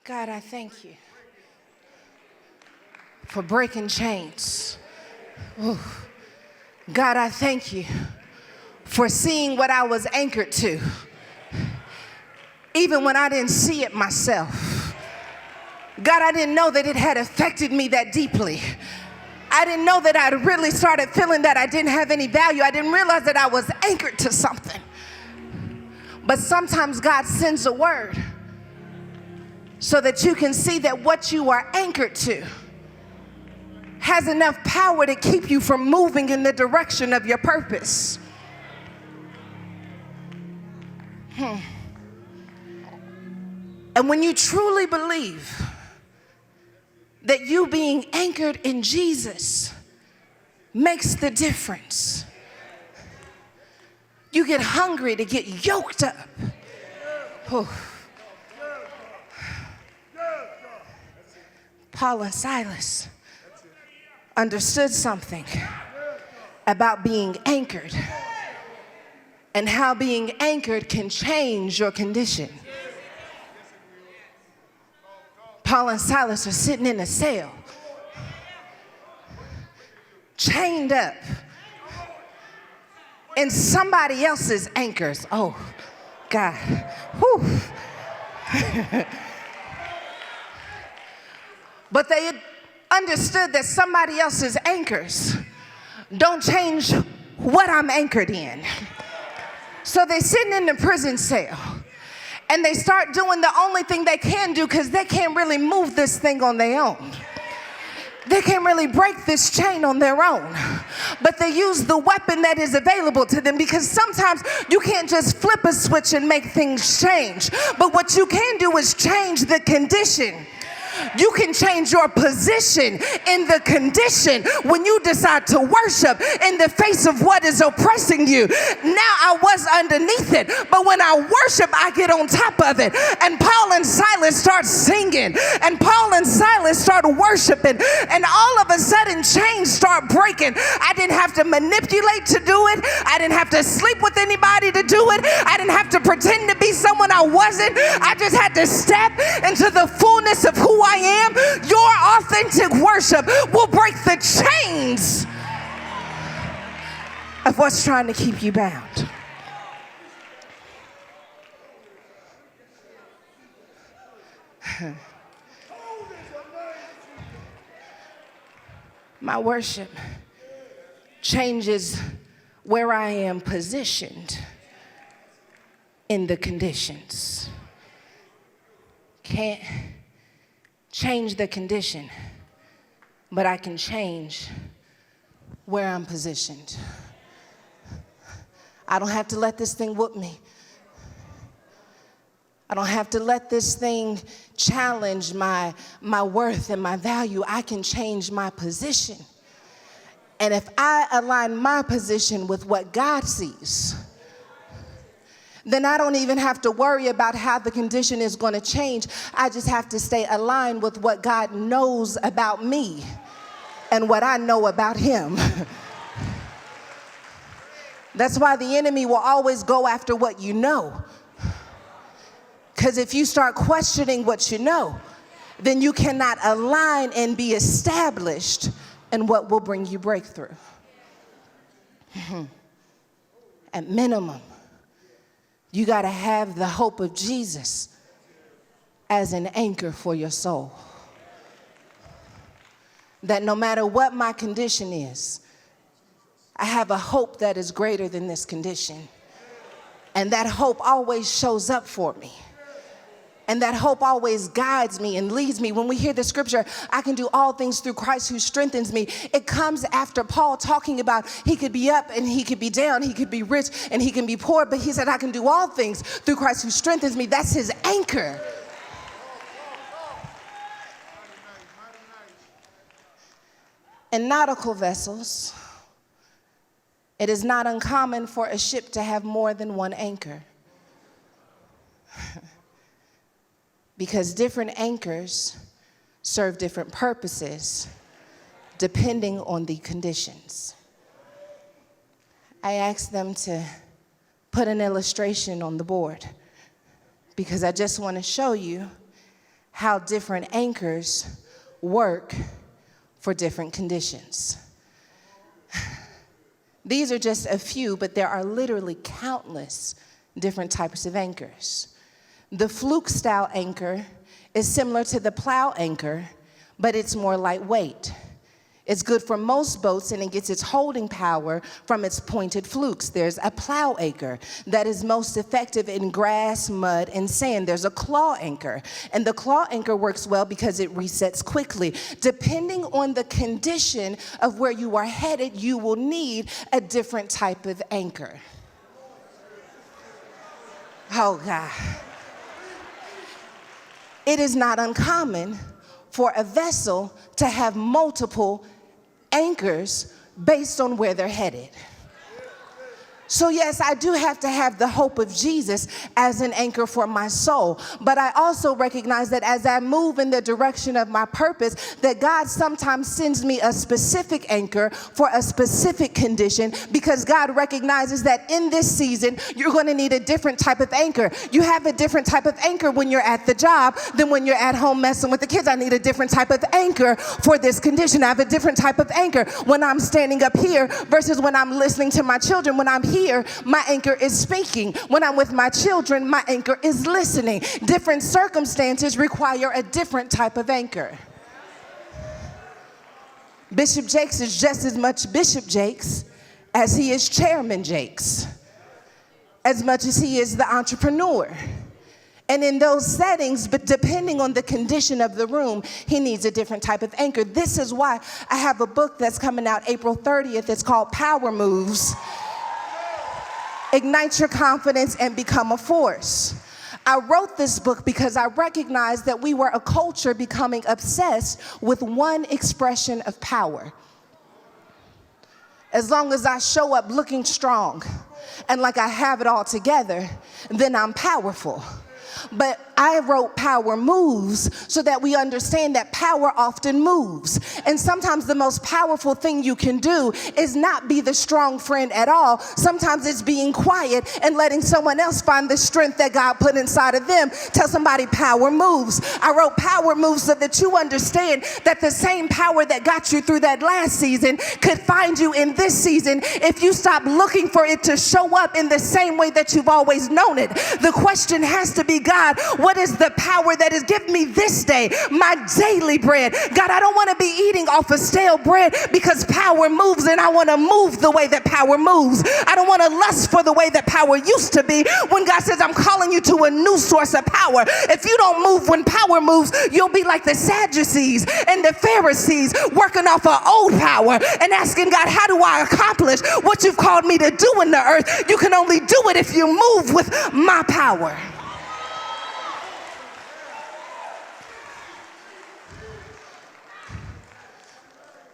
God, I thank you for breaking chains. Ooh. God, I thank you for seeing what I was anchored to, even when I didn't see it myself. God, I didn't know that it had affected me that deeply. I didn't know that I'd really started feeling that I didn't have any value. I didn't realize that I was anchored to something. But sometimes God sends a word so that you can see that what you are anchored to has enough power to keep you from moving in the direction of your purpose. And when you truly believe that you being anchored in Jesus makes the difference, you get hungry to get yoked up. Paul and Silas understood something about being anchored and how being anchored can change your condition. Paul and Silas are sitting in a cell, chained up in somebody else's anchors. Oh, God. Whew. But they understood that somebody else's anchors don't change what I'm anchored in. So they're sitting in the prison cell and they start doing the only thing they can do, because they can't really move this thing on their own. They can't really break this chain on their own, but they use the weapon that is available to them, because sometimes you can't just flip a switch and make things change. But what you can do is change the condition. You can change your position in the condition when you decide to worship in the face of what is oppressing you. Now I was underneath it, but when I worship, I get on top of it. And Paul and Silas start singing, and Paul and Silas start worshiping, and all of a sudden chains start breaking. I didn't have to manipulate to do it. I didn't have to sleep with anybody to do it. I didn't have to pretend to be someone I wasn't. I just had to step into the fullness of who I am. Your authentic worship will break the chains of what's trying to keep you bound. My worship changes where I am positioned in the conditions. Can't change the condition, but I can change where I'm positioned. I don't have to let this thing whoop me. I don't have to let this thing challenge my worth and my value. I can change my position. And if I align my position with what God sees, then I don't even have to worry about how the condition is going to change. I just have to stay aligned with what God knows about me and what I know about him. That's why the enemy will always go after what you know. Because if you start questioning what you know, then you cannot align and be established in what will bring you breakthrough. At minimum, you got to have the hope of Jesus as an anchor for your soul. That no matter what my condition is, I have a hope that is greater than this condition. And that hope always shows up for me. And that hope always guides me and leads me. When we hear the scripture, I can do all things through Christ who strengthens me, it comes after Paul talking about he could be up and he could be down, he could be rich and he can be poor, but he said, I can do all things through Christ who strengthens me. That's his anchor. In nautical vessels, it is not uncommon for a ship to have more than one anchor. Because different anchors serve different purposes depending on the conditions. I asked them to put an illustration on the board because I just want to show you how different anchors work for different conditions. These are just a few, but there are literally countless different types of anchors. The fluke style anchor is similar to the plow anchor, but it's more lightweight. It's good for most boats, and it gets its holding power from its pointed flukes. There's a plow anchor that is most effective in grass, mud, and sand. There's a claw anchor, and the claw anchor works well because it resets quickly. Depending on the condition of where you are headed, you will need a different type of anchor. Oh, God. It is not uncommon for a vessel to have multiple anchors based on where they're headed. So yes, I do have to have the hope of Jesus as an anchor for my soul. But I also recognize that as I move in the direction of my purpose, that God sometimes sends me a specific anchor for a specific condition, because God recognizes that in this season, you're going to need a different type of anchor. You have a different type of anchor when you're at the job than when you're at home messing with the kids. I need a different type of anchor for this condition. I have a different type of anchor when I'm standing up here versus when I'm listening to my children. When I'm here, my anchor is speaking. When I'm with my children, my anchor is listening. Different circumstances require a different type of anchor. Bishop Jakes is just as much Bishop Jakes as he is Chairman Jakes, as much as he is the entrepreneur. And in those settings, but depending on the condition of the room, he needs a different type of anchor. This is why I have a book that's coming out April 30th. It's called Power Moves. Ignite your confidence and become a force. I wrote this book because I recognized that we were a culture becoming obsessed with one expression of power. As long as I show up looking strong and like I have it all together, then I'm powerful. But I wrote Power Moves so that we understand that power often moves. And sometimes the most powerful thing you can do is not be the strong friend at all. Sometimes it's being quiet and letting someone else find the strength that God put inside of them. Tell somebody Power Moves. I wrote Power Moves so that you understand that the same power that got you through that last season could find you in this season if you stop looking for it to show up in the same way that you've always known it. The question has to be, God, what is the power that is giving me this day, my daily bread? God, I don't want to be eating off of stale bread because power moves, and I want to move the way that power moves. I don't want to lust for the way that power used to be when God says, I'm calling you to a new source of power. If you don't move when power moves, you'll be like the Sadducees and the Pharisees working off of old power and asking God, how do I accomplish what you've called me to do in the earth? You can only do it if you move with my power.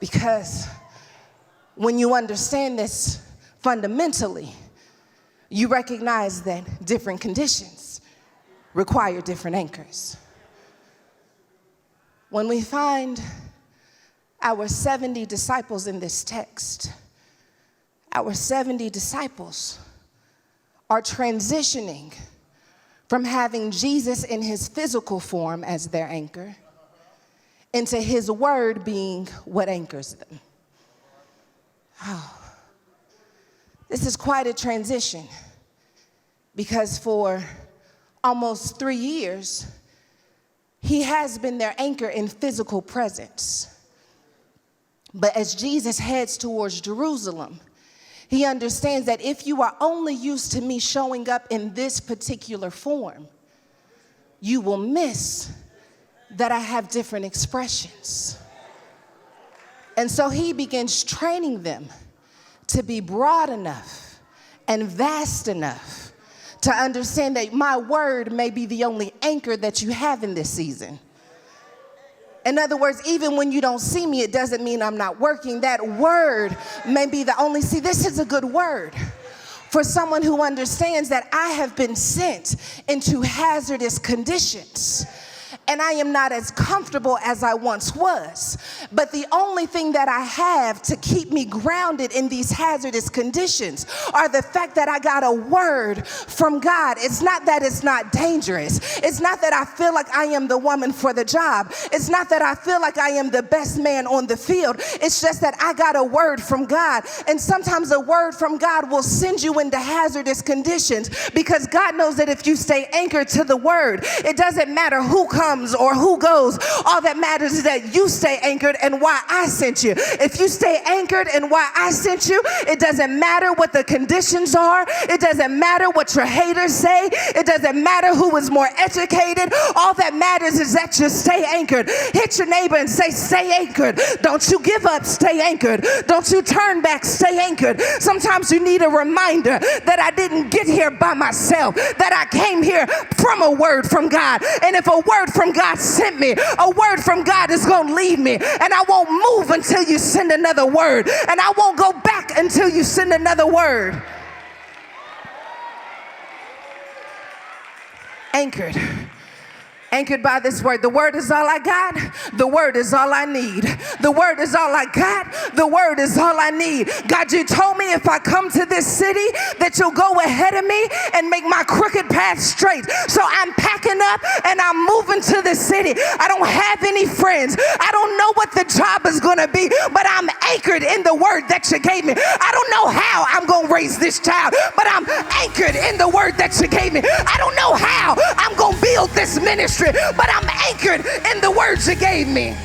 Because when you understand this fundamentally, you recognize that different conditions require different anchors. When we find our 70 disciples in this text, our 70 disciples are transitioning from having Jesus in his physical form as their anchor into his word being what anchors them. Oh, this is quite a transition, because for almost 3 years, he has been their anchor in physical presence. But as Jesus heads towards Jerusalem, he understands that if you are only used to me showing up in this particular form, you will miss that I have different expressions. And so he begins training them to be broad enough and vast enough to understand that my word may be the only anchor that you have in this season. In other words, even when you don't see me, it doesn't mean I'm not working. That word may be the only, see, this is a good word for someone who understands that I have been sent into hazardous conditions. and I am not as comfortable as I once was. But the only thing that I have to keep me grounded in these hazardous conditions are the fact that I got a word from God. It's not that it's not dangerous. It's not that I feel like I am the woman for the job. It's not that I feel like I am the best man on the field. It's just that I got a word from God. And sometimes a word from God will send you into hazardous conditions, because God knows that if you stay anchored to the word, it doesn't matter who comes or who goes. All that matters is that you stay anchored and why I sent you. If you stay anchored and why I sent you, it doesn't matter what the conditions are. It doesn't matter what your haters say. It doesn't matter who is more educated. All that matters is that you stay anchored. Hit your neighbor and say, stay anchored. Don't you give up, stay anchored. Don't you turn back, stay anchored. Sometimes you need a reminder that I didn't get here by myself, that I came here from a word from God. And if a word from God sent me, a word from God is going to lead me. And I won't move until you send another word. And I won't go back until you send another word. Anchored. Anchored by this word. The word is all I got. The word is all I need. The word is all I got. The word is all I need. God, you told me if I come to this city that you'll go ahead of me and make my crooked path straight. So I'm packing up and I'm moving to the city. I don't have any friends. I don't know what the job is going to be, but I'm anchored in the word that you gave me. I don't know how I'm going to raise this child, but I'm anchored in the word that you gave me. I don't know how I'm going to build this ministry, but I'm anchored in the words you gave me.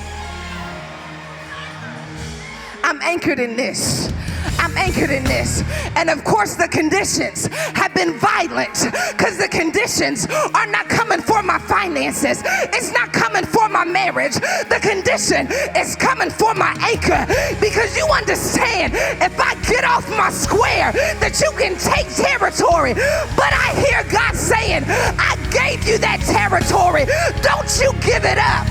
I'm anchored in this. I'm anchored in this. And of course the conditions have been violent, because the conditions are not coming for my finances. It's not coming for my marriage. The condition is coming for my anchor, because you understand, if I get off my square, that you can take territory. But I hear God saying, I gave you that territory. Don't you give it up.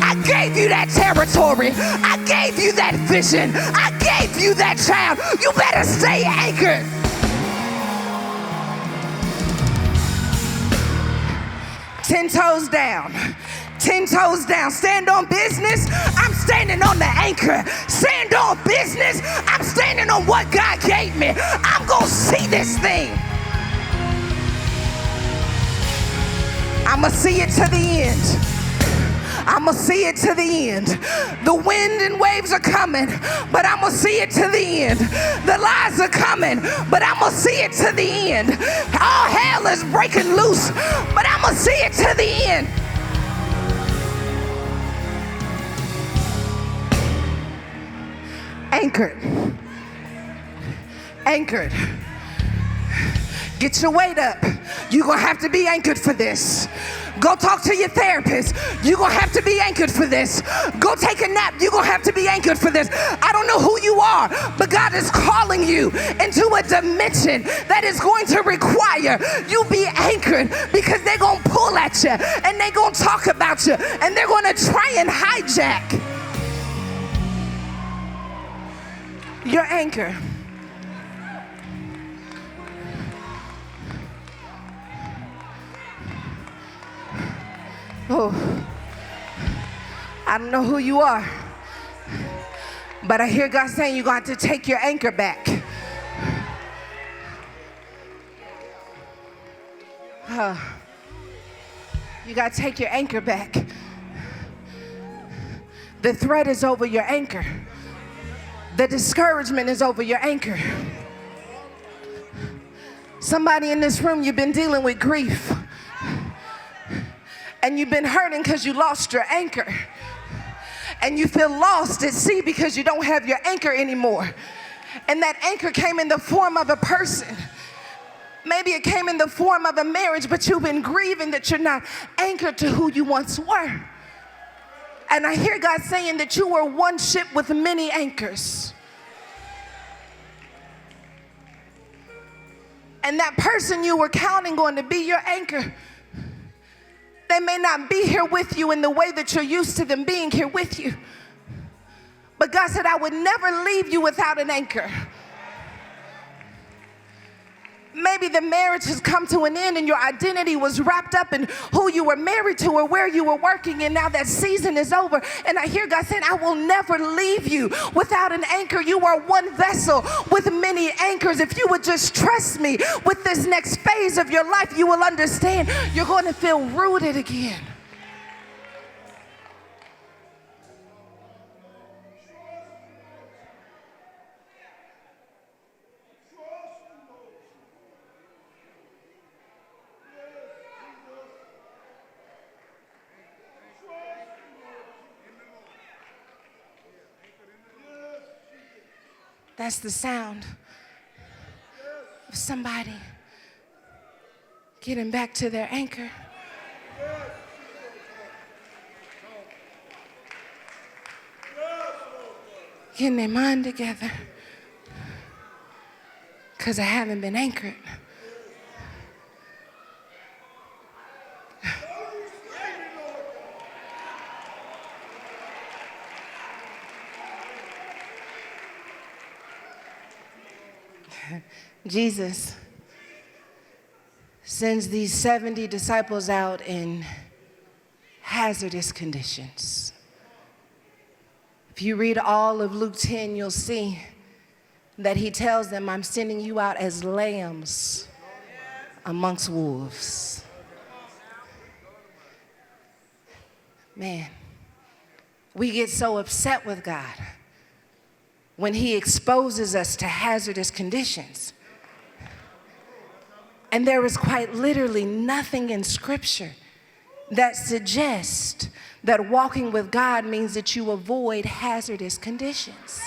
I gave you that territory. I gave you that vision. I gave you that child. You better stay anchored. Ten toes down. 10 toes down. Stand on business. I'm standing on the anchor. Stand on business. I'm standing on what God gave me. I'm going to see this thing. I'm going to see it to the end. I'm going to see it to the end. The wind and waves are coming, but I'm going to see it to the end. The lies are coming, but I'm going to see it to the end. All hell is breaking loose, but I'm going to see it to the end. Anchored. Anchored. Get your weight up. You're going to have to be anchored for this. Go talk to your therapist. You're going to have to be anchored for this. Go take a nap. You're going to have to be anchored for this. I don't know who you are, but God is calling you into a dimension that is going to require you be anchored, because they're going to pull at you and they're going to talk about you and they're going to try and hijack your anchor. Oh, I don't know who you are, but I hear God saying you're going to have to take your anchor back. You got to take your anchor back. The threat is over your anchor. The discouragement is over your anchor. Somebody in this room, you've been dealing with grief. And you've been hurting because you lost your anchor. And you feel lost at sea because you don't have your anchor anymore. And that anchor came in the form of a person. Maybe it came in the form of a marriage, but you've been grieving that you're not anchored to who you once were. And I hear God saying that you were one ship with many anchors. And that person you were counting on to be your anchor, they may not be here with you in the way that you're used to them being here with you. But God said, I would never leave you without an anchor. Maybe the marriage has come to an end and your identity was wrapped up in who you were married to or where you were working, and now that season is over. And I hear God saying, I will never leave you without an anchor. You are one vessel with many anchors. If you would just trust me with this next phase of your life, you will understand you're going to feel rooted again. That's the sound of somebody getting back to their anchor. Getting their mind together. Because I haven't been anchored. Jesus sends these 70 disciples out in hazardous conditions. If you read all of Luke 10, you'll see that he tells them, I'm sending you out as lambs amongst wolves. Man, we get so upset with God when he exposes us to hazardous conditions. And there is quite literally nothing in Scripture that suggests that walking with God means that you avoid hazardous conditions.